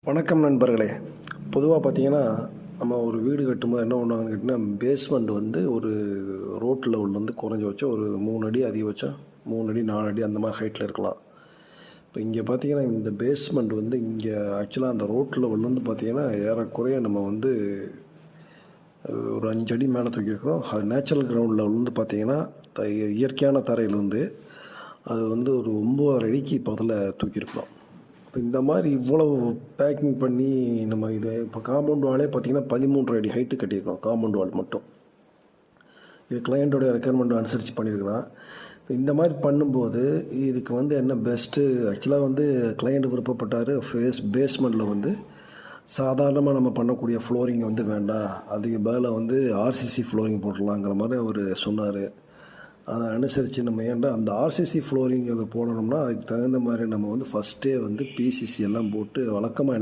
வணக்கம் நண்பர்களே. பொதுவாக பார்த்தீங்கன்னா, நம்ம ஒரு வீடு கட்டும்போது என்ன பண்ணுவாங்கன்னு கேட்டிங்கன்னா, பேஸ்மெண்ட் வந்து ஒரு ரோட் லெவல்லேருந்து குறைஞ்சபட்சம் ஒரு 3 அடி, அதிகபட்சம் 3 அடி 4 அடி அந்த மாதிரி ஹைட்டில் இருக்கலாம். இப்போ இங்கே பார்த்தீங்கன்னா, இந்த பேஸ்மெண்ட் வந்து இங்கே ஆக்சுவலாக அந்த ரோட் லெவல்லேருந்து பார்த்தீங்கன்னா, ஏறக்குறைய நம்ம வந்து ஒரு 5 அடி மேலே தூக்கியிருக்கிறோம். அது நேச்சுரல் கிரவுண்ட் லெவல்லேருந்து பார்த்தீங்கன்னா, இயற்கையான தரையிலேருந்து அது வந்து ஒரு 9.5 அடிக்கு பக்கத்தில் தூக்கியிருக்கிறோம். இப்போ இந்த மாதிரி இவ்வளவு பேக்கிங் பண்ணி நம்ம இதை இப்போ காம்பவுண்ட் வாலே பார்த்தீங்கன்னா 13 அடி ஹைட்டு கட்டியிருக்கோம். காம்பவுண்ட் வால் மட்டும் இது கிளையண்ட்டோடைய ரெக்குயர்மெண்ட் அனுசரித்து பண்ணியிருக்கலாம். இந்த மாதிரி பண்ணும்போது இதுக்கு வந்து என்ன பெஸ்ட்டு, ஆக்சுவலாக வந்து கிளையண்ட் விருப்பப்பட்டார் பேஸ்மெண்ட்டில் வந்து சாதாரணமாக நம்ம பண்ணக்கூடிய ஃப்ளோரிங் வந்து வேண்டாம், அதுக்கு பதிலாக வந்து ஆர்சிசி ஃப்ளோரிங் போடலாங்கிற மாதிரி அவர் சொன்னார். அதை அனுசரித்து நம்ம ஏன்டா அந்த ஆர்சிசி ஃப்ளோரிங் அதை போடணும்னா அதுக்கு தகுந்த மாதிரி நம்ம வந்து ஃபஸ்ட்டே வந்து பிசிசி எல்லாம் போட்டு வழக்கமாக